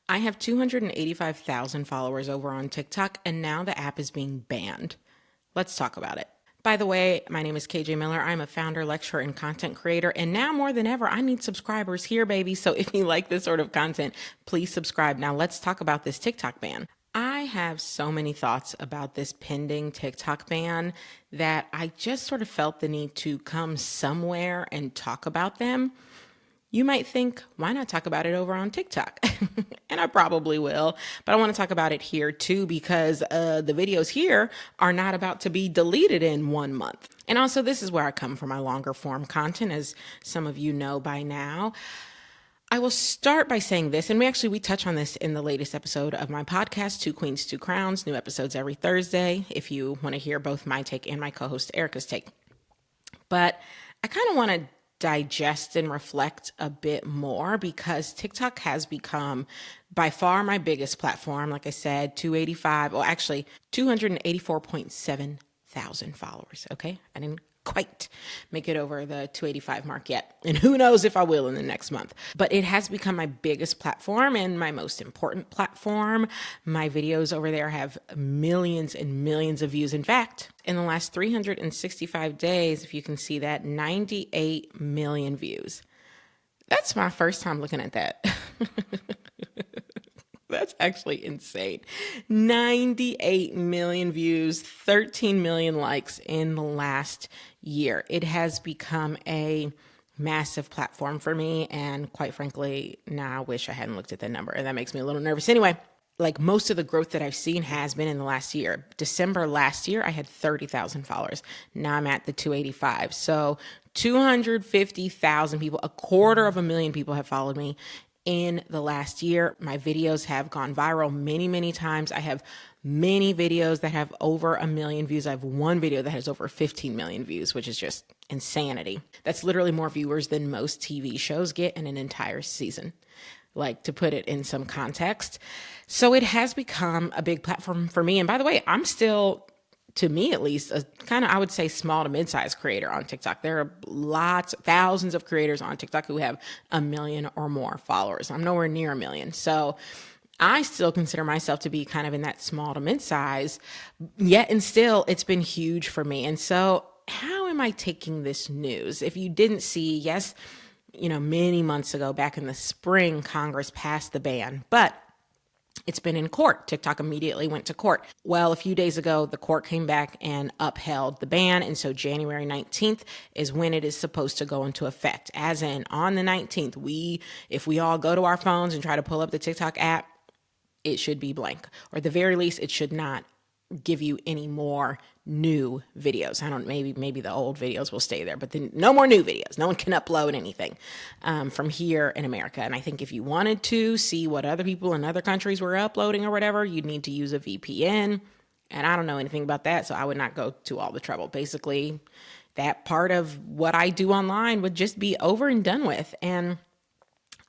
I have 285,000 followers over on TikTok, and now the app is being banned. Let's talk about it. By the way, my name is KJ Miller. I'm a founder, lecturer, and content creator. And now more than ever, I need subscribers here, baby. So if you like this sort of content, please subscribe. Now let's talk about this TikTok ban. I have so many thoughts about this pending TikTok ban that I just sort of felt the need to come somewhere and talk about them. You might think, why not talk about it over on TikTok? And I probably will, but I want to talk about it here too because the videos here are not about to be deleted in 1 month. And also, this is where I come for my longer form content, as some of you know by now. I will start by saying this, and we touch on this in the latest episode of my podcast, Two Queens, Two Crowns, new episodes every Thursday, if you want to hear both my take and my co-host Erica's take. But I kind of want to digest and reflect a bit more because TikTok has become by far my biggest platform. Like I said, 284.7 thousand followers. Okay. I didn't quite make it over the 285 mark yet. And who knows if I will in the next month. But it has become my biggest platform and my most important platform. My videos over there have millions and millions of views. In fact, in the last 365 days, if you can see that, 98 million views. That's my first time looking at that. That's actually insane. 98 million views, 13 million likes in the last year. It has become a massive platform for me. And quite frankly, now I wish I hadn't looked at that number. And that makes me a little nervous. Anyway, like most of the growth that I've seen has been in the last year. December last year, I had 30,000 followers. Now I'm at the 285. So 250,000 people, 250,000 people have followed me in the last year. My videos have gone viral many, many times. I have many videos that have over 1 million views. I have one video that has over 15 million views, which is just insanity. That's literally more viewers than most TV shows get in an entire season, like to put it in some context. So it has become a big platform for me. And by the way, I'm still, to me at least, a kind of, I would say, small to mid-sized creator on TikTok. There are thousands of creators on TikTok who have 1 million or more followers. I'm nowhere near 1 million. So I still consider myself to be kind of in that small to mid-size, yet and still it's been huge for me. And so how am I taking this news? If you didn't see, yes, many months ago, back in the spring, Congress passed the ban, but it's been in court. TikTok immediately went to court. Well, a few days ago, the court came back and upheld the ban. And so January 19th is when it is supposed to go into effect. As in, on the 19th, if we all go to our phones and try to pull up the TikTok app, it should be blank. Or at the very least, it should not give you any more new videos. Maybe the old videos will stay there, but then no more new videos. No one can upload anything from here in America. And I think if you wanted to see what other people in other countries were uploading or whatever, you'd need to use a VPN. And I don't know anything about that, so I would not go to all the trouble. Basically, that part of what I do online would just be over and done with. And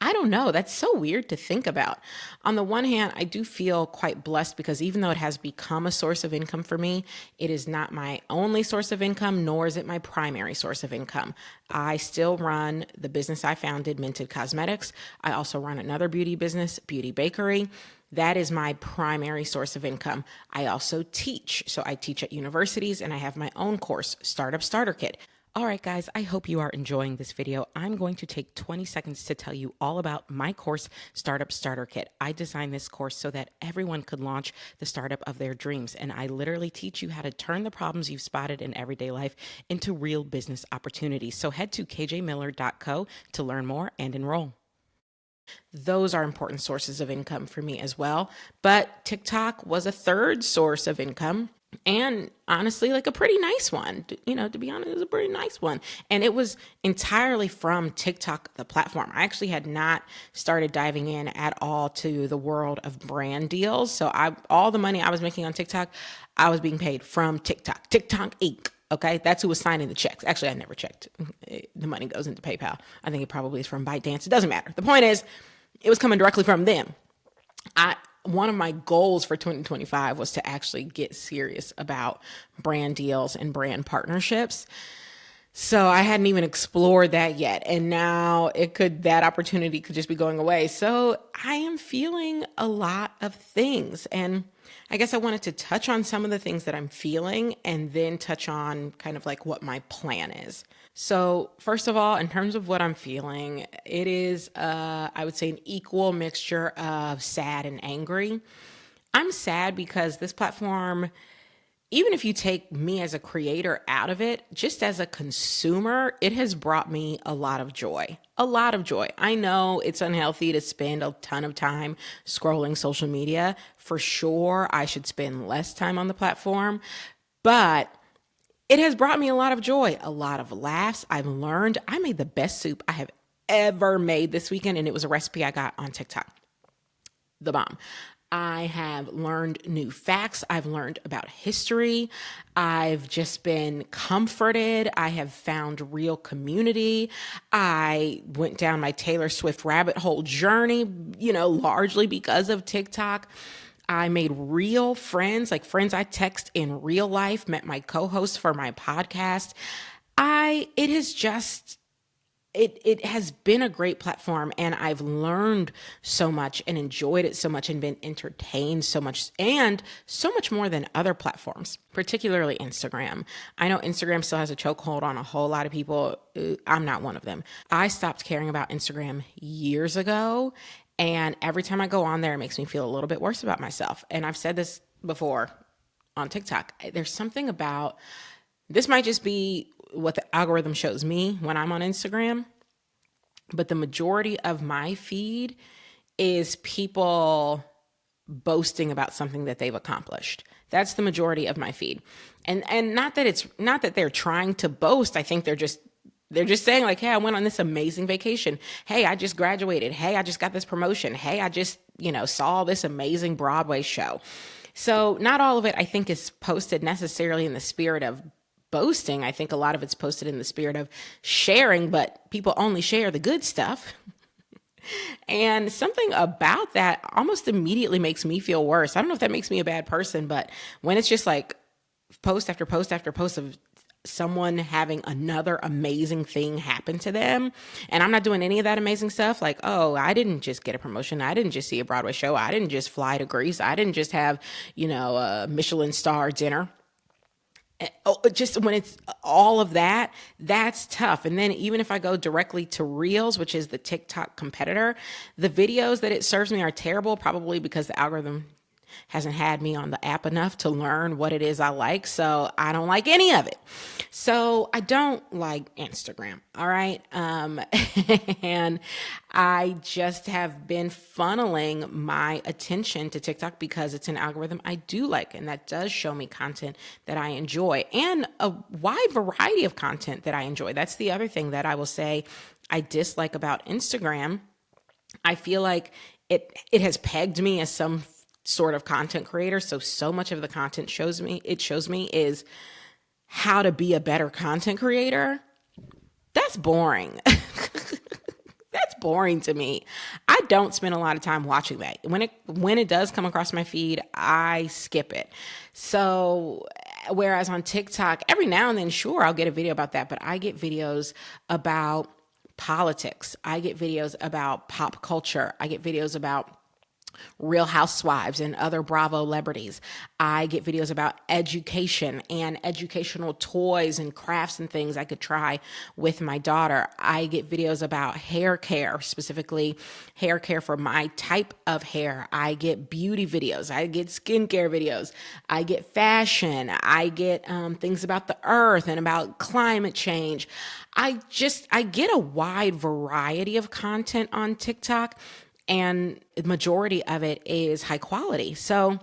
I don't know. That's so weird to think about. On the one hand, I do feel quite blessed because even though it has become a source of income for me, it is not my only source of income, nor is it my primary source of income. I still run the business I founded, Minted Cosmetics. I also run another beauty business, Beauty Bakery. That is my primary source of income. I also teach. So I teach at universities and I have my own course, Startup Starter Kit. All right, guys, I hope you are enjoying this video. I'm going to take 20 seconds to tell you all about my course, Startup Starter Kit. I designed this course so that everyone could launch the startup of their dreams. And I literally teach you how to turn the problems you've spotted in everyday life into real business opportunities. So head to kjmiller.co to learn more and enroll. Those are important sources of income for me as well. But TikTok was a third source of income. And honestly, like a pretty nice one, to be honest, it was a pretty nice one. And it was entirely from TikTok, the platform. I actually had not started diving in at all to the world of brand deals. So all the money I was making on TikTok, I was being paid from TikTok Inc. Okay, that's who was signing the checks. Actually, I never checked. The money goes into PayPal. I think it probably is from ByteDance. It doesn't matter. The point is, it was coming directly from them. One of my goals for 2025 was to actually get serious about brand deals and brand partnerships. So I hadn't even explored that yet. And now that opportunity could just be going away. So I am feeling a lot of things. And I guess I wanted to touch on some of the things that I'm feeling and then touch on kind of like what my plan is. So first of all, in terms of what I'm feeling, it is, I would say, an equal mixture of sad and angry. I'm sad because this platform, even if you take me as a creator out of it, just as a consumer, it has brought me a lot of joy. A lot of joy. I know it's unhealthy to spend a ton of time scrolling social media. For sure, I should spend less time on the platform, but it has brought me a lot of joy, a lot of laughs. I made the best soup I have ever made this weekend, and it was a recipe I got on TikTok. The bomb. I have learned new facts. I've learned about history. I've just been comforted. I have found real community. I went down my Taylor Swift rabbit hole journey, largely because of TikTok. I made real friends, like friends I text in real life, met my co-host for my podcast. It has just it has been a great platform, and I've learned so much and enjoyed it so much and been entertained so much, and so much more than other platforms, particularly Instagram. I know Instagram still has a chokehold on a whole lot of people. I'm not one of them. I stopped caring about Instagram years ago, and every time I go on there, it makes me feel a little bit worse about myself. And I've said this before on TikTok. There's something about this, might just be what the algorithm shows me when I'm on Instagram, but the majority of my feed is people boasting about something that they've accomplished. That's the majority of my feed. And not that they're trying to boast. I think they're just saying like, hey, I went on this amazing vacation. Hey, I just graduated. Hey, I just got this promotion. Hey, I just, saw this amazing Broadway show. So not all of it, I think, is posted necessarily in the spirit of boasting. I think a lot of it's posted in the spirit of sharing, but people only share the good stuff. And something about that almost immediately makes me feel worse. I don't know if that makes me a bad person, but when it's just like post after post after post of someone having another amazing thing happen to them, and I'm not doing any of that amazing stuff, like, oh, I didn't just get a promotion, I didn't just see a Broadway show, I didn't just fly to Greece, I didn't just have, a Michelin star dinner. Just when it's all of that, that's tough. And then even if I go directly to Reels, which is the TikTok competitor, the videos that it serves me are terrible, probably because the algorithm hasn't had me on the app enough to learn what it is I like. So I don't like any of it. So I don't like Instagram. All right. And I just have been funneling my attention to TikTok because it's an algorithm I do like, and that does show me content that I enjoy, and a wide variety of content that I enjoy. That's the other thing that I will say I dislike about Instagram. I feel like it has pegged me as some sort of content creator. So much of the content shows me is how to be a better content creator. That's boring. That's boring to me. I don't spend a lot of time watching that. When it does come across my feed, I skip it. So whereas on TikTok, every now and then, sure, I'll get a video about that, but I get videos about politics. I get videos about pop culture. I get videos about Real Housewives and other Bravo celebrities. I get videos about education and educational toys and crafts and things I could try with my daughter. I get videos about hair care, specifically hair care for my type of hair. I get beauty videos. I get skincare videos. I get fashion. I get things about the earth and about climate change. I get a wide variety of content on TikTok, and the majority of it is high quality. So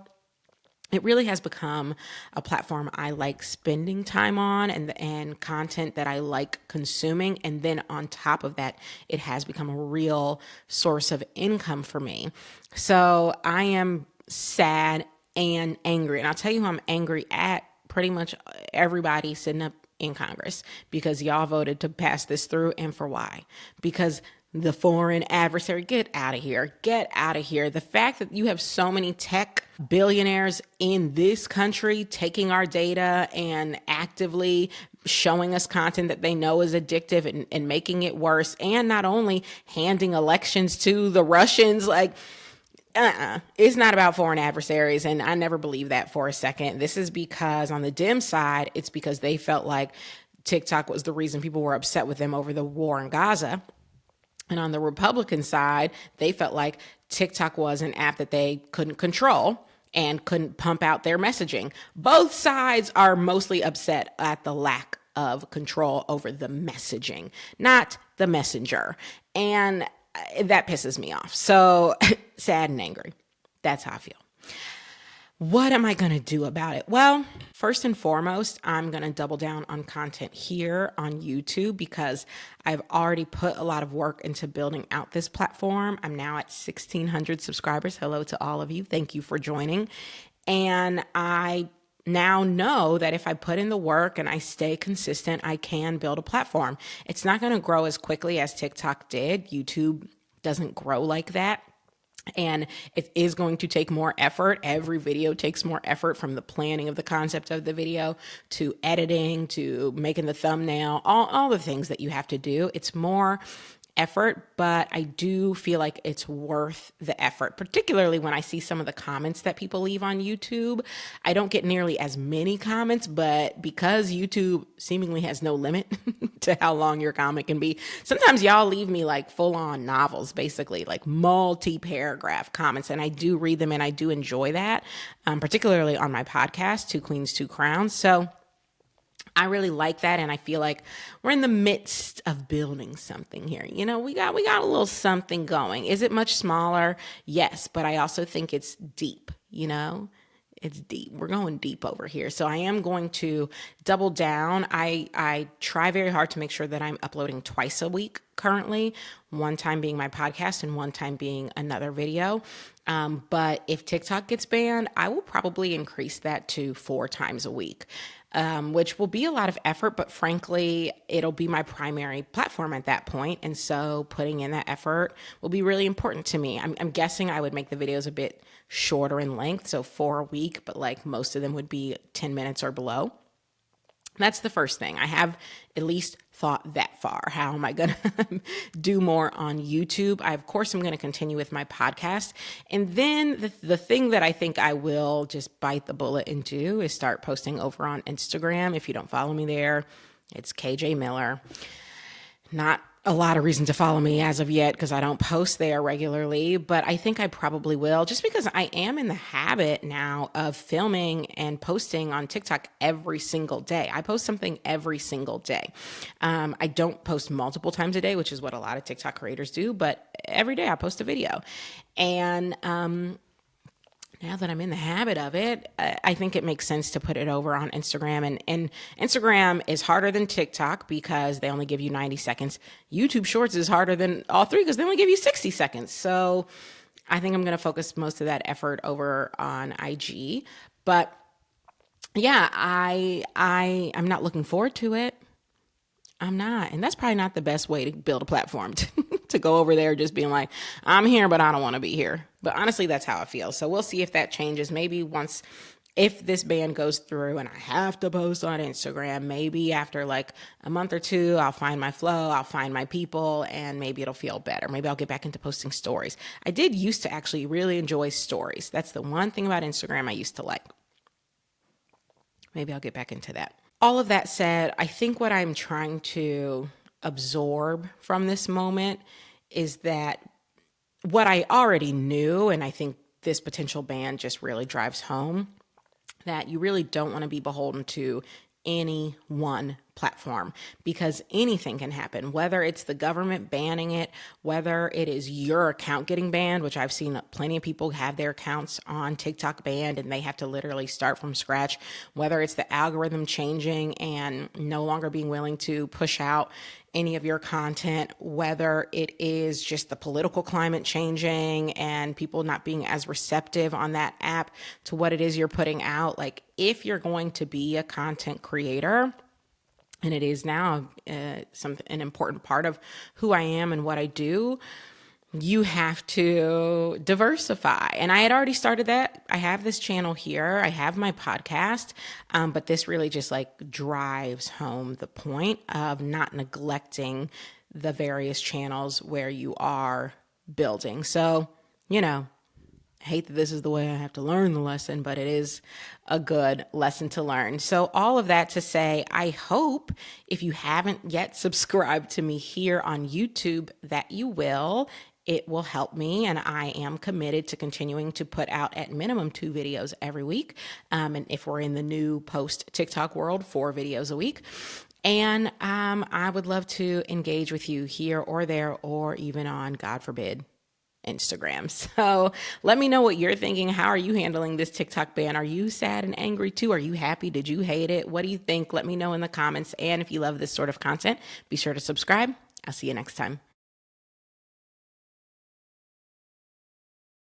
it really has become a platform I like spending time on, and content that I like consuming. And then on top of that, it has become a real source of income for me. So I am sad and angry. And I'll tell you who I'm angry at: pretty much everybody sitting up in Congress, because y'all voted to pass this through. And for why? Because the foreign adversary. Get out of here. Get out of here. The fact that you have so many tech billionaires in this country taking our data and actively showing us content that they know is addictive and making it worse, and not only handing elections to the Russians, like, it's not about foreign adversaries. And I never believed that for a second. This is because on the Dem side, it's because they felt like TikTok was the reason people were upset with them over the war in Gaza. And on the Republican side, they felt like TikTok was an app that they couldn't control and couldn't pump out their messaging. Both sides are mostly upset at the lack of control over the messaging, not the messenger. And that pisses me off. So sad and angry. That's how I feel. What am I going to do about it? Well, first and foremost, I'm going to double down on content here on YouTube because I've already put a lot of work into building out this platform. I'm now at 1,600 subscribers. Hello to all of you. Thank you for joining. And I now know that if I put in the work and I stay consistent, I can build a platform. It's not going to grow as quickly as TikTok did. YouTube doesn't grow like that. And it is going to take more effort. Every video takes more effort, from the planning of the concept of the video to editing to making the thumbnail, all the things that you have to do. It's more effort, but I do feel like it's worth the effort, particularly when I see some of the comments that people leave on YouTube. I don't get nearly as many comments, but because YouTube seemingly has no limit to how long your comment can be, sometimes y'all leave me like full-on novels, basically like multi-paragraph comments, and I do read them and I do enjoy that, particularly on my podcast, Two Queens, Two Crowns. So I really like that, and I feel like we're in the midst of building something here. You know, we got a little something going. Is it much smaller? Yes, but I also think it's deep, you know? It's deep. We're going deep over here. So I am going to double down. I try very hard to make sure that I'm uploading twice a week currently, one time being my podcast and one time being another video. But if TikTok gets banned, I will probably increase that to 4 times a week. Which will be a lot of effort, but frankly, it'll be my primary platform at that point. And so putting in that effort will be really important to me. I'm guessing I would make the videos a bit shorter in length, so 4 a week, but like most of them would be 10 minutes or below. That's the first thing. I have at least thought that far. How am I going to do more on YouTube? Of course, I'm going to continue with my podcast. And then the thing that I think I will just bite the bullet and do is start posting over on Instagram. If you don't follow me there, it's KJ Miller. Not a lot of reason to follow me as of yet because I don't post there regularly, but I think I probably will, just because I am in the habit now of filming and posting on TikTok every single day. I post something every single day. I don't post multiple times a day, which is what a lot of TikTok creators do, but every day I post a video. And now that I'm in the habit of it, I think it makes sense to put it over on Instagram. And Instagram is harder than TikTok because they only give you 90 seconds. YouTube Shorts is harder than all three because they only give you 60 seconds. So I think I'm going to focus most of that effort over on IG. But yeah, I'm not looking forward to it. I'm not. And that's probably not the best way to build a platform, to go over there just being like, I'm here, but I don't want to be here. But honestly, that's how I feel. So we'll see if that changes. Maybe if this ban goes through and I have to post on Instagram, maybe after like a month or two, I'll find my flow, I'll find my people, and maybe it'll feel better. Maybe I'll get back into posting stories. I did used to actually really enjoy stories. That's the one thing about Instagram I used to like. Maybe I'll get back into that. All of that said, I think what I'm trying to absorb from this moment is that what I already knew, and I think this potential ban just really drives home, that you really don't want to be beholden to any one platform, because anything can happen, whether it's the government banning it, whether it is your account getting banned, which I've seen plenty of people have their accounts on TikTok banned and they have to literally start from scratch, whether it's the algorithm changing and no longer being willing to push out any of your content, whether it is just the political climate changing and people not being as receptive on that app to what it is you're putting out. Like, if you're going to be a content creator, and it is now an important part of who I am and what I do, you have to diversify. And I had already started that. I have this channel here, I have my podcast, but this really just like drives home the point of not neglecting the various channels where you are building. So, you know, I hate that this is the way I have to learn the lesson, but it is a good lesson to learn. So, all of that to say, I hope if you haven't yet subscribed to me here on YouTube, that you will. It will help me, and I am committed to continuing to put out at minimum 2 videos every week. And if we're in the new post TikTok world, 4 videos a week. And I would love to engage with you here or there, or even on, God forbid, Instagram. So let me know what you're thinking. How are you handling this TikTok ban? Are you sad and angry too? Are you happy? Did you hate it? What do you think? Let me know in the comments. And if you love this sort of content, be sure to subscribe. I'll see you next time.